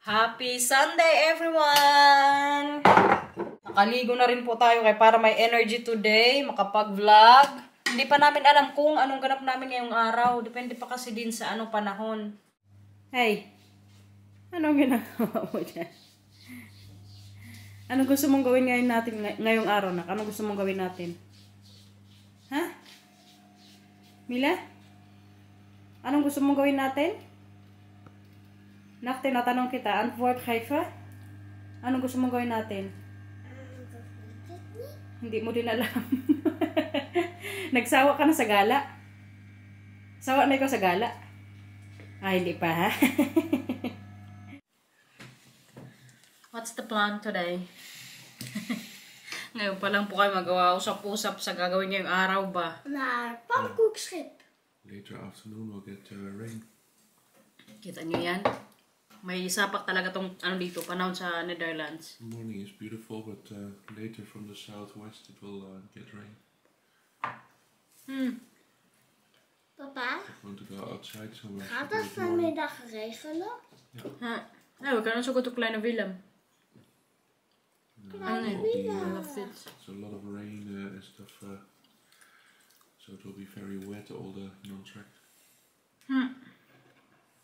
Happy Sunday, everyone! Nakaligo na rin po tayo kaya para may energy today, makapag-vlog. Hindi pa namin alam kung anong ganap namin ngayong araw. Depende pa kasi din sa anong panahon. Hey, anong ginagawa mo dyan? Anong gusto mong gawin ngayon natin ngayong araw, nak? Anong gusto mong gawin natin? Ha? Mila? Anong gusto mong gawin natin? Nak, tinatanong kita, Antwoord geven? Anong gusto mong gawin natin? Hindi mo din alam. Nagsawa ka na sa gala? Sawa na ikaw sa gala? Ay, hindi pa ha? What's the plan today? Ngayon pa lang po kayo magawa-usap-usap sa gagawin ngayong araw ba? Naar pannenkoekschip. Later afternoon we'll get rain. Kita nyo yan? May sapak talaga tong ano dito, panahon sa Netherlands. The morning is beautiful, but later from the southwest it will get rain. Papa, I want to go outside somewhere. gaat het vanmiddag regenen? Ja. Nou, we kunnen ons ook tot Kleine Willem. Kleine Willem. It's a lot of rain and stuff, so it will be very wet, all the non-track.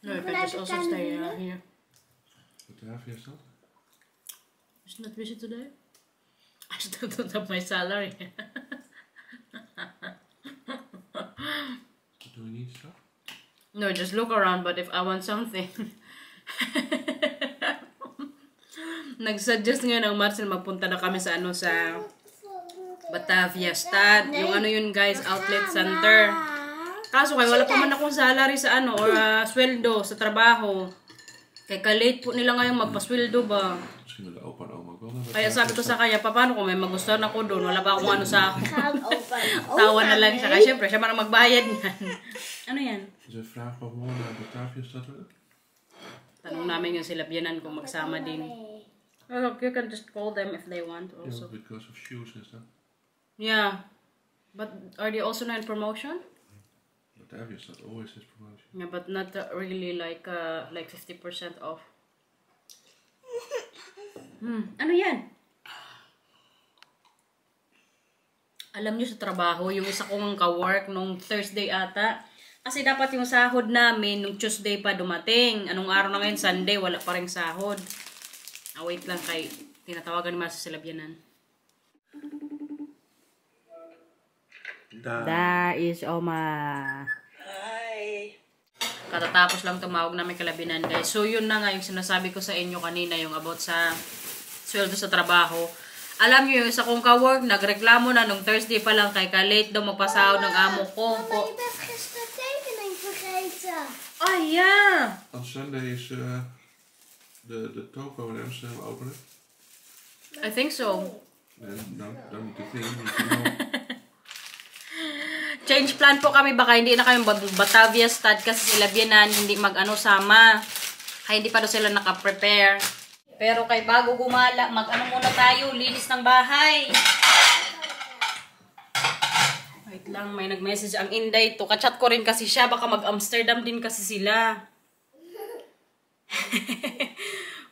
No, I can just also stay here. What have you said? Is it not busy today? I still don't have my salary. Do we need stuff? No, just look around, but if I want something. Nag-suggest nga ng Marcel magpunta na kami sa ano sa Batavia Stad. Yung ano yun guys, outlet center. Kaso kaya wala pa man akong salary sa ano or sweldo sa trabaho. Kaya ka-late po nila ngayon magpasweldo ba. Kaya sabi ko sa kanya, paano kung may magustuhan ako doon? Wala pa akong ano sa ako. Tawa na lang siya. Kaya syempre, siya man ang magbayad niyan. Ano yan? Is er vraag wat we naar Batavia Stad willen? Tanong namin yung silabyanan kung magsama din. Oh, you can just call them if they want also. Yeah, because of shoes and stuff. Yeah. But are they also not in promotion? Batavia Stad always has promotion. Yeah, but not really like 50% off. Ano yan? Alam niyo sa trabaho, yung isa kong ka-work nung Thursday ata. Kasi dapat yung sahod namin nung Tuesday pa dumating. Anong araw na ngayon? Sunday, wala pa rin sahod. Wait lang kay tinatawagan naman sa silabyanan. Da is Oma. Hi. Katatapos lang tumawag namin kalabinan guys. So yun na nga yung sinasabi ko sa inyo kanina yung about sa sweldo sa trabaho. Alam niyo yung isa kong ka-work nagreklamo na nung Thursday pa lang kay ka-late daw magpasahod ng amo ko. Mama, je bent gisteren tekening vergeten. Oh yeah. On Sunday is the toko in Amsterdam opening. I think so. And don't need to think. You know. Change plan po kami, baka hindi na kami Batavia Stad kasi sila biyanan, hindi mag-ano sama. Kaya hindi pa daw sila naka-prepare. Pero kay bago gumala, mag-ano muna tayo, linis ng bahay. Wait lang, may nag-message ang Inday to. Kachat ko rin kasi siya, baka mag-Amsterdam din kasi sila.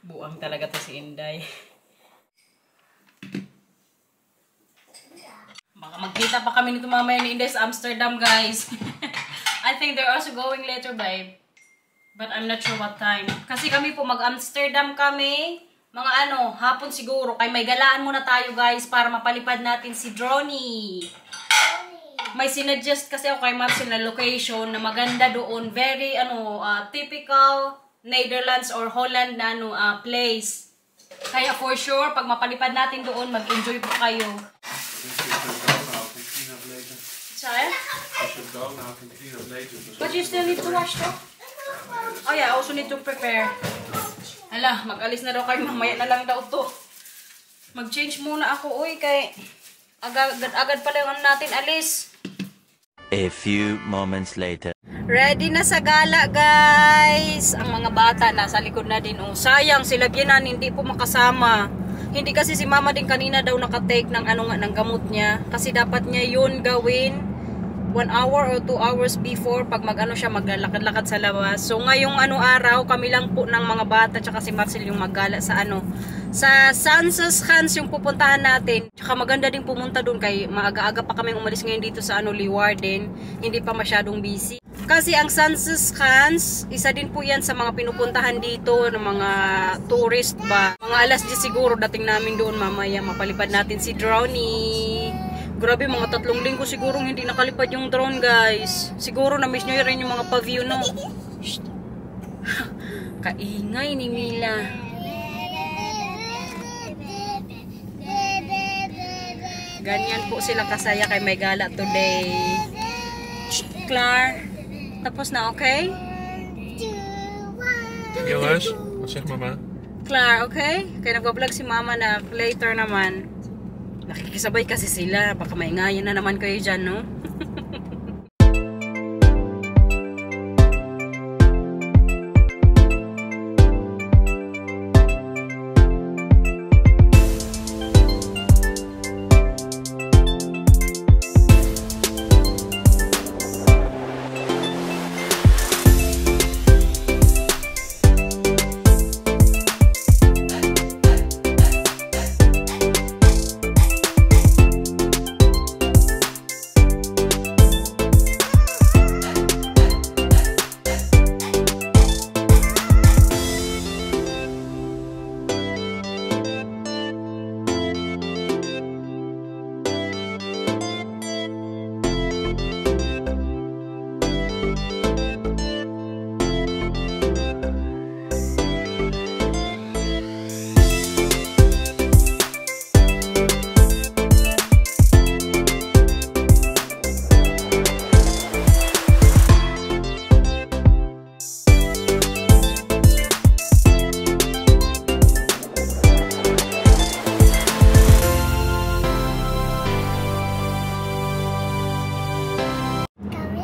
Buang talaga to si Inday. Baka magkita pa kami nito mamaya ni Inday sa Amsterdam, guys. I think they're also going later, babe. But I'm not sure what time. Kasi kami po mag-Amsterdam kami. Mga ano, hapon siguro. Kaya may galaan muna tayo, guys, para mapalipad natin si Droney. May sinuggest kasi ako kay Marcel na location na maganda doon. Very, typical Netherlands or Holland na place. Kaya for sure, pag mapalipad natin doon, mag-enjoy po kayo. Sorry? But you still need to wash though? Oh yeah, I also need to prepare. Hala, mag-alis na daw kayo. Mamaya na lang daw to. Mag-change muna ako. Uy, kay agad pa lang natin alis. A few moments later. Ready na sa gala, guys. Ang mga bata nasa likod na din. Oh, sayang sila biyanan, hindi po makasama. Hindi kasi si mama din kanina daw nakatake ng ng gamot niya. Kasi dapat niya yun gawin 1 hour or 2 hours before pag mag-ano siya, maglalakad-lakad sa labas. So ngayong araw, kami lang po ng mga bata tsaka si Marcel yung maggala sa sa Sansas Khans yung pupuntahan natin. Tsaka maganda din pumunta doon kay maaga-aga pa kami umalis ngayon dito sa Leeuwarden. Hindi pa masyadong busy. Kasi ang Sansas Khans, isa din po yan sa mga pinupuntahan dito ng mga tourist ba. Mga alas 10 siguro dating namin doon mamaya. Mapalipad natin si Drownie. Grabe, mga 3 linggo siguro hindi nakalipad yung drone, guys. Siguro na-miss nyo rin yung mga paview, no? Kaingay ni Mila. Ganyan po sila kasaya kay may gala today. Clar. Tapos na, okay? Jongens, wat zegt mama? Clar, okay? Kaya nagbablog si mama na later naman. Nakikisabay kasi sila. Baka maingayan na naman kayo dyan, no?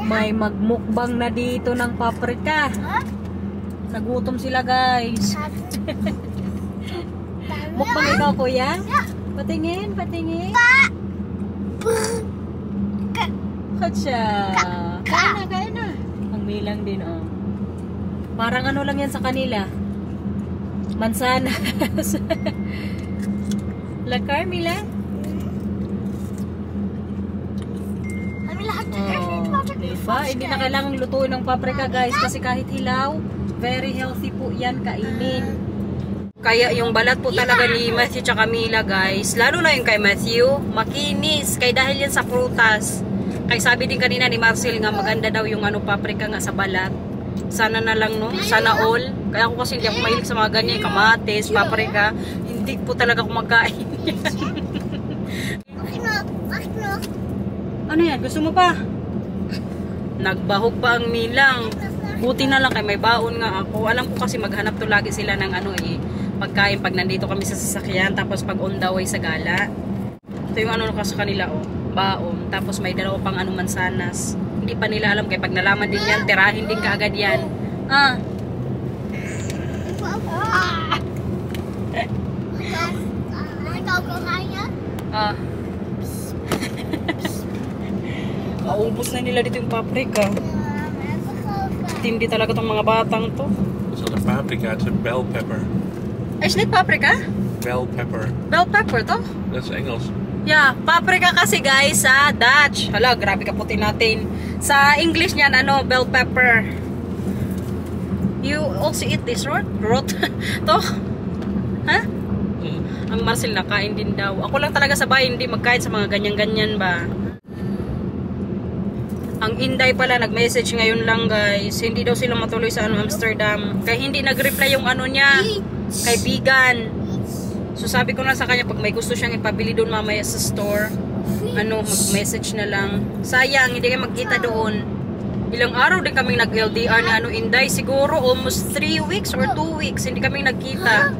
May magmukbang na dito ng paprika. Nagutom sila, guys. Mukbang ikaw, kuya? Patingin, patingin. Katsa. Kain na. Ang milang din, oh. Parang ano lang yan sa kanila. Mansanas. La Carmila? Diba? Hindi na kailangang lutuin ng paprika, guys, kasi kahit hilaw, very healthy po yan kainin. Kaya yung balat po talaga ni Matthew tsaka Mila, guys, lalo na yung kay Matthew, makinis, kay dahil yan sa prutas. Kaya sabi din kanina ni Marcel nga maganda daw yung paprika nga sa balat. Sana na lang, no? Sana all. Kaya ako kasi hindi ako mahilig sa mga ganyan, kamatis, paprika. Hindi po talaga ako magkain yan. Ano yan? Gusto mo pa? Nagbahog pa ang Milang. Buti na lang kay may baon nga ako. Alam ko kasi maghanap to lagi sila ng pagkain pag nandito kami sa sasakyan. Tapos pag on the way sa gala. Ito yung kasi sa kanila, baon. Tapos may dalawa pang mansanas. Hindi pa nila alam kaya pag nalaman din yan, tirahin din kaagad yan. Maubos na nila dito yung paprika. Tindi talaga tong mga batang to. Het is not een paprika, het is een bell pepper. Is dit paprika? Bell pepper. Bell pepper to? Dat is Engels. Yeah, paprika kasi, guys, sa Dutch. Hala, grabe kaputi natin. Sa English niyan, bell pepper. You also eat this, right? Rot? To? Ha? Ang Marcel nakain din daw. Ako lang talaga sa bahay, hindi magkain sa mga ganyan-ganyan ba. Ang Inday pala nag-message ngayon lang, guys. Hindi daw sila matuloy sa Amsterdam. Kaya hindi nag-reply yung niya. Kaibigan. So sabi ko na sa kanya pag may gusto siyang ipabili doon mamaya sa store, mag-message na lang. Sayang, hindi kayo magkita doon. Ilang araw din kaming nag-LDR ni Inday. Siguro almost 3 weeks or 2 weeks. Hindi kaming nagkita.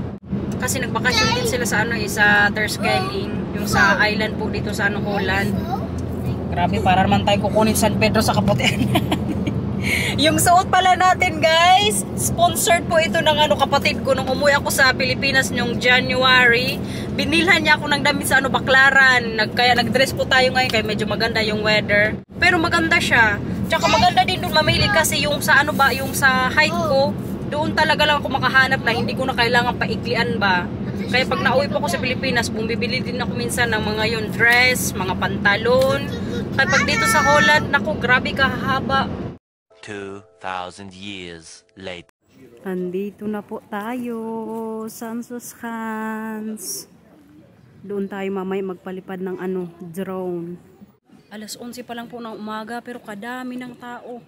Kasi nagbakasyon din sila sa sa Terschelling. Yung sa island po dito sa Holland. Grabe, para naman tayo kukunin San Pedro sa Kaputian. Yung suot pala natin, guys, sponsored po ito ng kapatid ko nung umuwi ako sa Pilipinas noong January. Binilhan niya ako ng damit sa Baclaran. Kaya nag-dress po tayo ngayon kaya medyo maganda yung weather. Pero maganda siya. Tsaka maganda din doon mamili kasi yung sa ano ba, yung sa height ko, doon talaga lang ako makahanap na hindi ko na kailangan paiklian ba. Kaya pag nauwi po ako sa Pilipinas, bumibili din ako minsan ng mga yung dress, mga pantalon. Kaya pag dito sa Holland, naku, grabe kahaba. 2,000 years later. Andito na po tayo, Sansos. Doon tayo mamaya magpalipad ng ano, drone. Alas 11 pa lang po ng umaga pero kadami ng tao.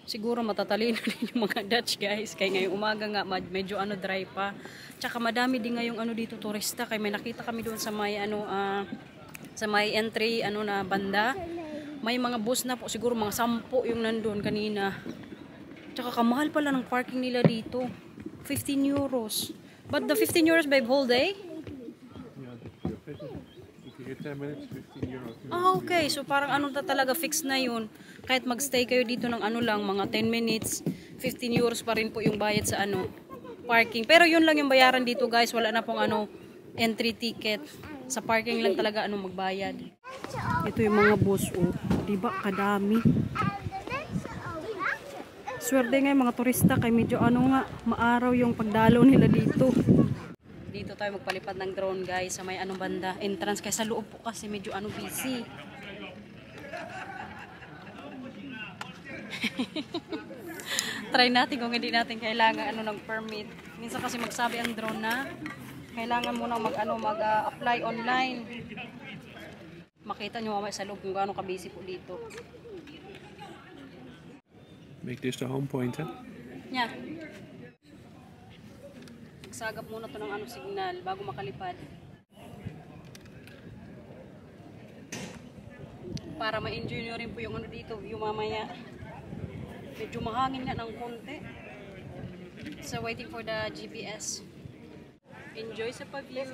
Siguro matatalino din yung mga Dutch guys. Kaya ngayong umaga nga medyo ano dry pa. Tsaka madami din ngayong ano dito turista. Kaya may nakita kami doon sa may ano sa may entry ano na banda. May mga bus na po siguro mga 10 yung nandoon kanina. Tsaka kamahal pala ng parking nila dito. 15 euros. But the 15 euros babe whole day? If you get 10 minutes, 15 euros. Ah, okay. So parang ano na talaga fix na yun. Kahit magstay kayo dito ng ano lang, mga 10 minutes, 15 euros pa rin po yung bayad sa ano, parking. Pero yun lang yung bayaran dito guys. Wala na pong ano, entry ticket. Sa parking lang talaga ano magbayad. Ito yung mga bus oh. Diba kadami. Swerte nga yung mga turista kay medyo ano nga, maaraw yung pagdalaw nila dito. Dito tayo magpalipad ng drone guys sa may anong banda. Entrance kaya sa loob po kasi medyo ano busy. Try natin kung hindi natin kailangan ano ng permit. Minsan kasi magsabi ang drone na kailangan muna mag-apply online. Makita nyo mamaya sa loob kung gaano ka-busy po dito. Make this the home point, huh? Yeah. Magsagap muna to ng ano signal bago makalipad. Para ma-enjoy nyo rin po yung ano dito, view mamaya. Medyo mahangin nga ng konti. So waiting for the GPS. Enjoy sa pag-view.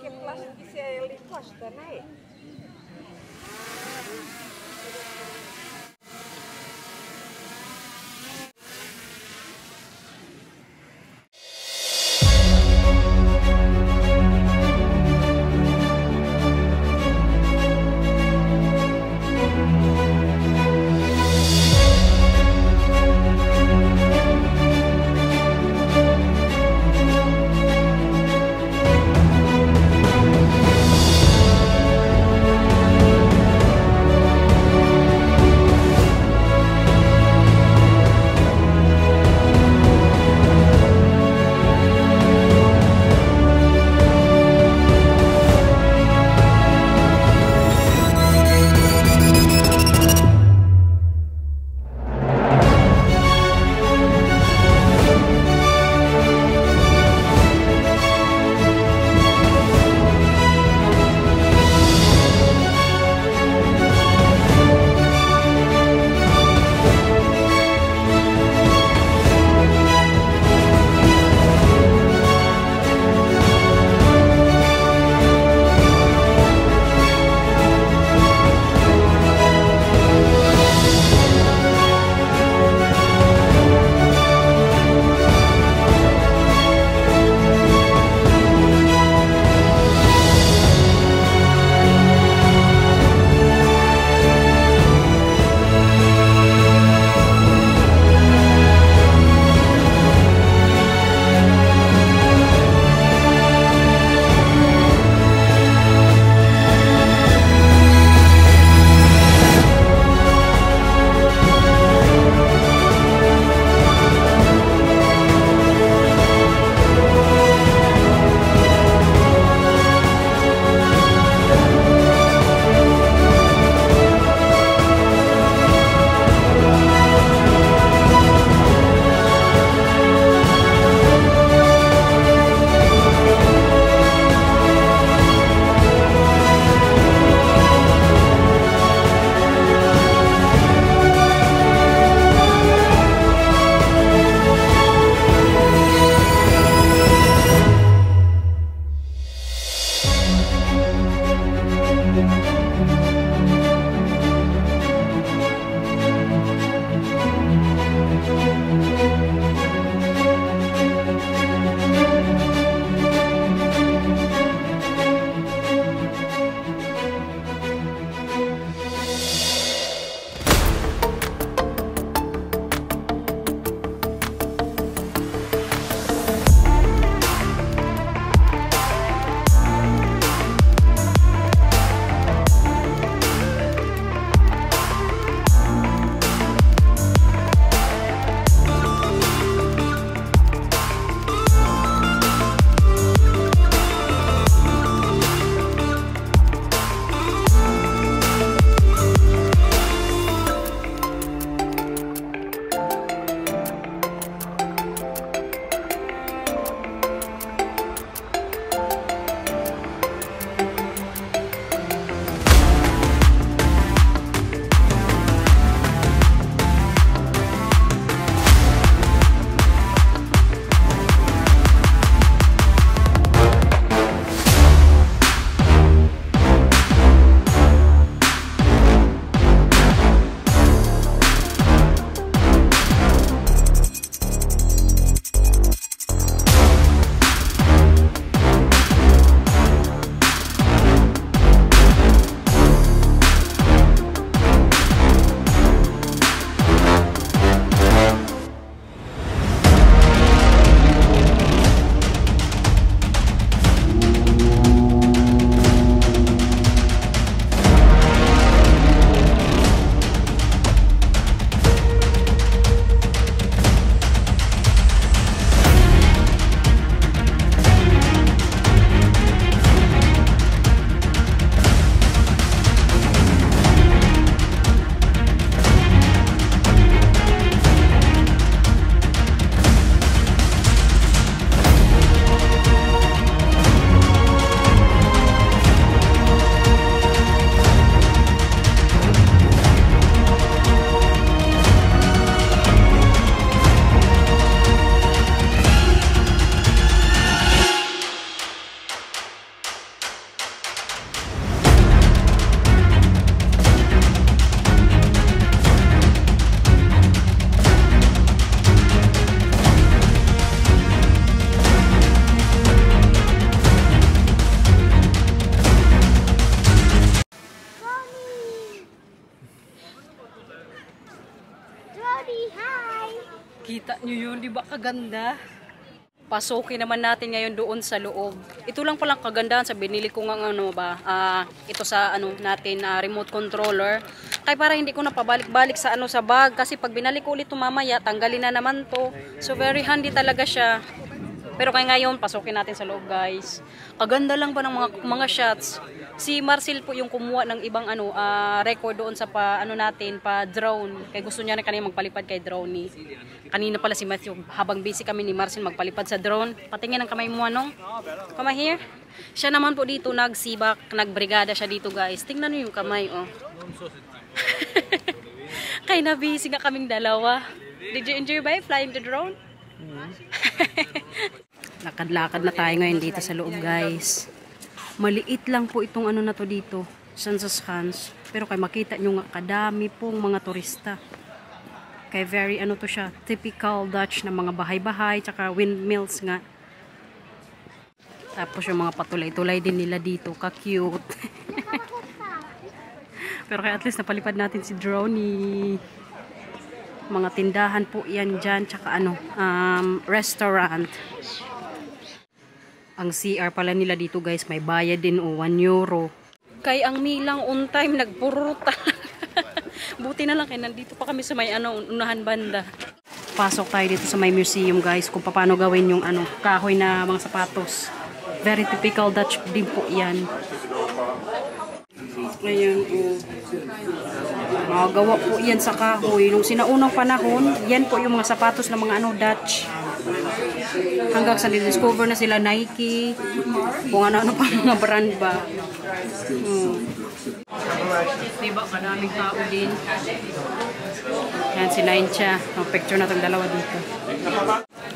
niyo yun, di ba kaganda? Pasukin naman natin ngayon doon sa loob. Ito lang palang kagandahan sa binili ko ng ano ba, ito sa ano natin, remote controller. Kaya para hindi ko na pabalik-balik sa ano sa bag kasi pag binalik ko ulit mamaya, tanggalin na naman to. So very handy talaga siya. Pero kaya ngayon, pasukin natin sa loob, guys. Kaganda lang ba ng mga shots. Si Marcel po yung kumuha ng ibang ano record doon sa pa drone. Kaya gusto niya na kanina magpalipad kay drone ni. Kanina pala si Matthew, habang busy kami ni Marcel magpalipad sa drone. Patingin ang kamay mo ano? Come here. Siya naman po dito nagsibak, nagbrigada siya dito, guys. Tingnan niyo yung kamay, oh. Kaya na busy nga kaming dalawa. Did you enjoy by flying the drone? Lakad-lakad na tayo ngayon dito sa loob, guys. Maliit lang po itong ano na to dito, Sansaskans. Pero kay makita nyo nga, kadami pong mga turista. Kay very ano to siya, typical Dutch na mga bahay-bahay, tsaka windmills nga. Tapos yung mga patulay-tulay din nila dito, ka-cute. Pero kaya at least napalipad natin si Droney. Mga tindahan po yan dyan, tsaka ano, restaurant. Ang CR pala nila dito, guys, may bayad din o 1 euro. Kay ang milang on time nagpuruta. Buti na lang kaya nandito pa kami sa may ano, unahan banda. Pasok tayo dito sa may museum, guys, kung paano gawin yung ano, kahoy na mga sapatos. Very typical Dutch din po yan. Ayan, gawa po yan sa kahoy. Nung sinaunang panahon, yan po yung mga sapatos ng mga ano, Dutch. Hanggang sa discover na sila Nike, kung ano-ano pa mga brand ba. Diba, maraming tao din. Yan, si Naincha. Ang picture na itong dalawa dito.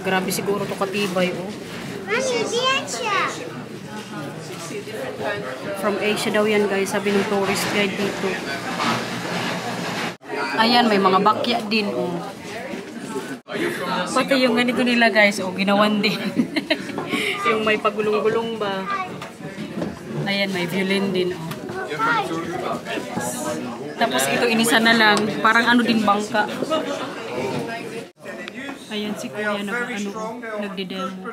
Grabe siguro ito katibay, oh. Mami, diyan siya. From Asia daw yan, guys, sabi ng tourist guide dito. Ayan, may mga bakya din, oh. Pati yung ganito nila, guys, oh, ginawan din. Yung may pagulong-gulong ba. Ayan, may violin din, oh. Tapos ito inisa na lang, parang ano din bangka. Ayan si Kuya nagdi-demo.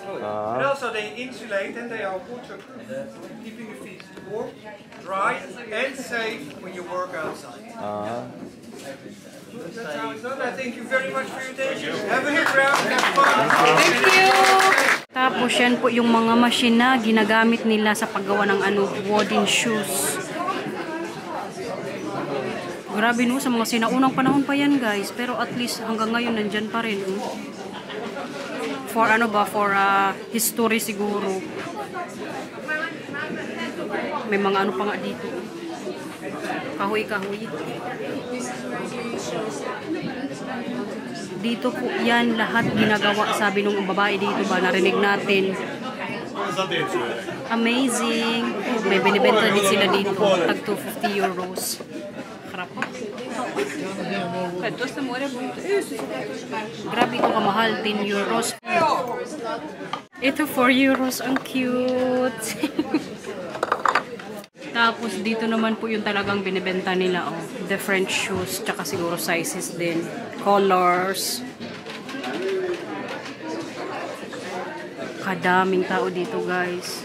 And also they insulate and they are waterproof, keeping your feet warm, dry and safe when you work outside. That's how it's done. I thank you very much for your attention. Have a good round, have fun. Thank you! Tapos yan po yung mga machine na ginagamit nila sa paggawa ng ano, wooden shoes. Grabe no, sa mga sinaunang panahon pa yan, guys. Pero at least hanggang ngayon nandyan pa rin. For ano ba, for history siguro. May mga ano pa nga dito. Kahoy-kahoy. Dito po yan lahat ginagawa, sabi nung babae dito ba, narinig natin. Amazing. May binibenta din sila dito, tag 250 euros. Harap po. Grabe ito kamahal, 10 euros. Ito 4 euros, ang cute. Tapos dito naman po yung talagang binibenta nila, oh. Different shoes, tsaka siguro sizes din. Colors. Kadaming tao dito, guys.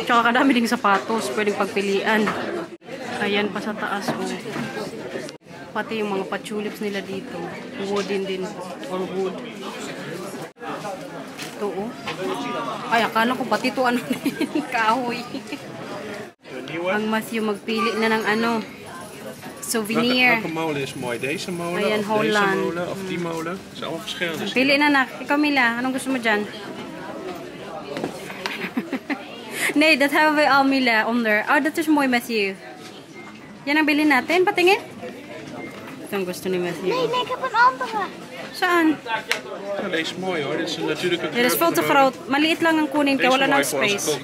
Tsaka kadami ding sapatos, pwedeng pagpilian. Ayan pa sa taas, oh. Pati yung mga pa-tulips nila dito. Wooden din, or wood. Ito, oh. Ay, akala ko pati ito ano kahoy. Ang Matthew magpili na ng ano, souvenir. Welke molen is mooi? Deze molen, Ayan, of Holland. deze molen, of die molen? Het zijn allemaal verschillende. Pili na nak. Ikaw Mila, anong gusto mo dyan? Nee, dat hebben we al Mila onder. Oh, dat is mooi Matthew. Yan ang bilhin natin. Patingin. Ito ang gusto ni Matthew. Nee, ik heb een andere. Saan? Ja, deze is mooi hoor. Dit is een natuurlijke Dit is veel te groot. Maliit lang ang kunin kaya wala ng space.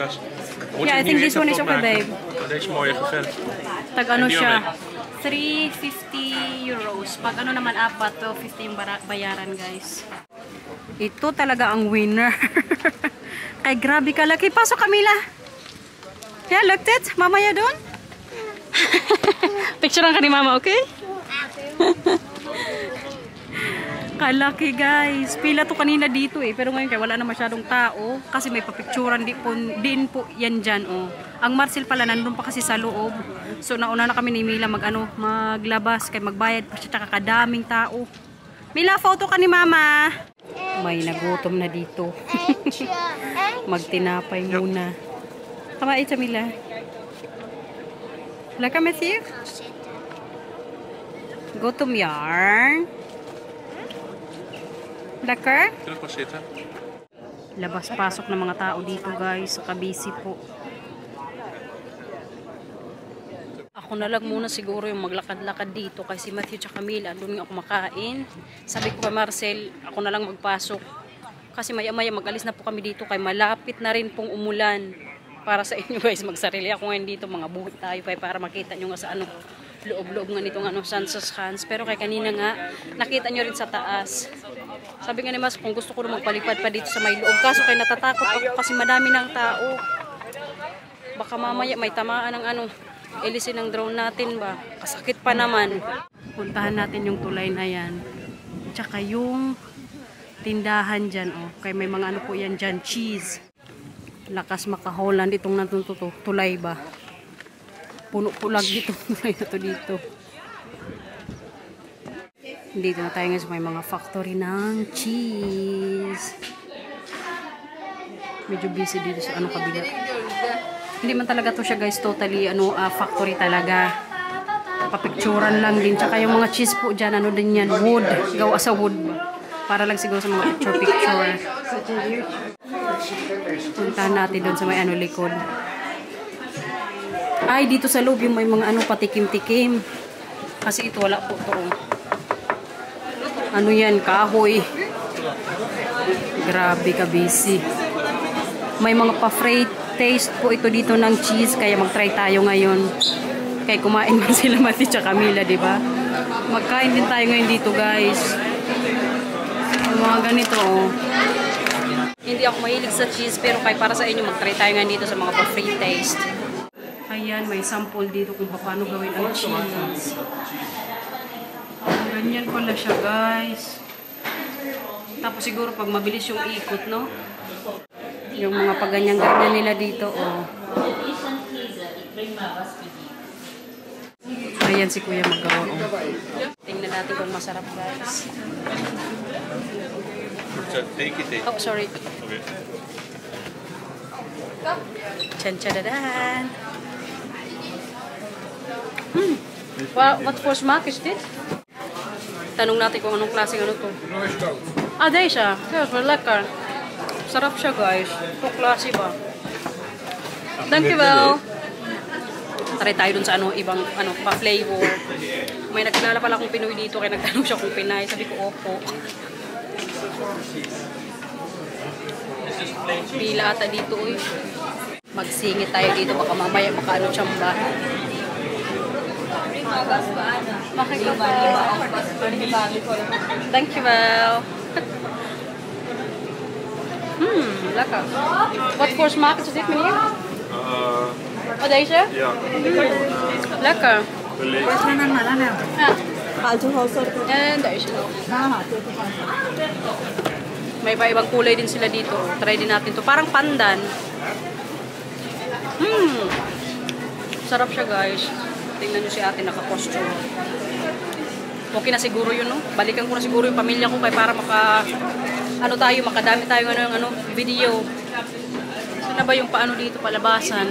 Yeah, I think this one is okay, babe. Deze is mooier geverfd. Tag ano siya? 350 euros. Pag ano naman apat, 250 yung bayaran, guys. Ito talaga ang winner. Kay grabe kalaki. Pasok, Camila. Yeah, look it. Mamaya doon. Picturean ka ni Mama, okay? Kalaki guys. Pila to kanina dito eh. Pero ngayon kaya wala na masyadong tao. Kasi may papicturan din po yan dyan oh. Ang Marcel pala nandun pa kasi sa loob. So nauna na kami ni Mila maglabas. Kaya magbayad pa siya. Tsaka kadaming tao. Mila, photo ka ni Mama. May nagutom na dito. Magtinapay muna. Kamain sa Mila. Laka Matthew? Gutom yarn. Laka? Labas-pasok ng mga tao dito guys. Kabisi po. Ako na lang muna siguro yung maglakad-lakad dito kasi Matthew tsaka Camila doon ako makain. Sabi ko kay Marcel, ako na lang magpasok. Kasi maya-maya mag-alis na po kami dito kay malapit na rin pong umulan. Para sa inyo guys, magsarili ako ngayon dito, mga buhit tayo para makita nyo nga sa ano, loob-loob nga nitong ano, Sansa's Hands. Pero kay kanina nga, nakita nyo rin sa taas. Sabi nga ni Mas, kung gusto ko na magpalipad pa dito sa may loob. Kaso kay natatakot ako kasi madami ng tao. Baka mamaya may tamaan ng ano, elisin ng drone natin ba? Kasakit pa naman. Puntahan natin yung tulay na yan. Tsaka yung tindahan dyan. Oh. Kaya may mga ano po yan dyan. Cheese. Lakas maka-Holland itong natututo. Tulay ba? Puno-pulag itong tulay na to dito. Dito na tayo ngayon sa may mga factory ng cheese. Medyo busy dito sa ano kabila. Hindi man talaga to siya guys, totally factory talaga. Papicturan lang din. Tsaka yung mga cheese po dyan, ano din yan, wood. Gawa sa wood ba? Para lang siguro sa mga picture. Puntahan natin doon sa may ano likod. Ay, dito sa loob yung may mga ano patikim-tikim. Kasi ito wala po to. Ano yan, kahoy. Grabe ka busy. May mga pa-freight taste po ito dito ng cheese, kaya mag-try tayo ngayon. Kaya kumain man sila Mati tsaka Camila, di ba? Magkain din tayo ngayon dito, guys. Yung mga ganito, oh. Hindi ako mahilig sa cheese, pero kaya para sa inyo, mag-try tayo ngayon dito sa mga pa-freight taste. Ayan, may sample dito kung paano gawin ang cheese. Ganyan pala siya, guys. Tapos siguro pag mabilis yung ikot, no? Yung mga paganyan-ganyan nila dito, oh. Ayan si Kuya magawa, oh. Tingnan natin kung masarap, guys. Oh, sorry. Okay. Chan-chadadan. What for smack is this? Tanong natin kung anong klaseng ano to. Ah, dahil siya. Yes, well, lekker. Sarap siya, guys. Ito klase ba? Thank you, well. Try tayo dun sa ano, ibang ano, pa-flavor. May nagkilala pala akong Pinoy dito, kaya nagtanong siya kung Pinay. Sabi ko, opo. Pila ata dito, uy. Magsingit tayo dito, baka mamaya makaano tsamba. Thank you, well. Lekker. Wat voor smaak is dit, meneer? Oh, deze? Ja. Lekker. Ja. En deze. May iba-ibang kulay din sila dito. Try din natin to. Parang pandan. Sarap siya, guys. Tingnan nyo si ate naka-costume. Okay na siguro yun, no? Balikan ko na siguro yung pamilya ko kaya para makadami tayo ng ano, video. Saan na ba yung paano dito, palabasan?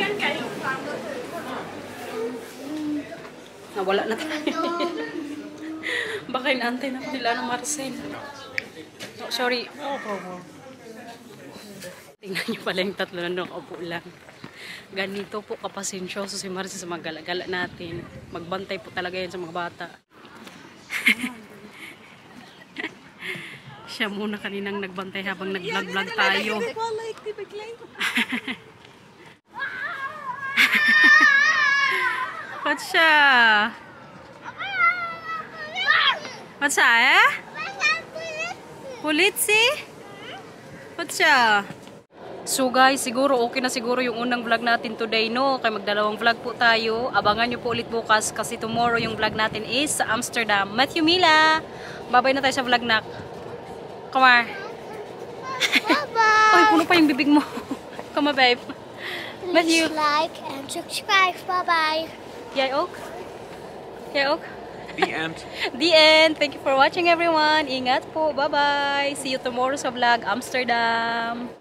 Nawala na tayo. Baka inaantay na nila ng Marcel. Oh, sorry. Tingnan nyo pala yung tatlo na nakaupo lang. Ganito po kapasensyoso si Marcel sa mga gala-gala natin. Magbantay po talaga yan sa mga bata. Siya muna kaninang nagbantay habang nag-vlog-vlog tayo. What's siya? What's siya, eh? Pulitsi? What's siya? So guys, siguro okay na siguro yung unang vlog natin today, no? Kaya magdalawang vlog po tayo. Abangan nyo po ulit bukas kasi tomorrow yung vlog natin is sa Amsterdam. Matthew, Mila! Babay na tayo sa vlog, nak. Come on. Bye-bye. Ay, puno pa yung bibig mo. Come on, babe. Miss you. Please like and subscribe. Bye-bye. Yay, Oak? Yay, Oak? The end. The end. Thank you for watching, everyone. Ingat po. Bye-bye. See you tomorrow sa vlog, Amsterdam.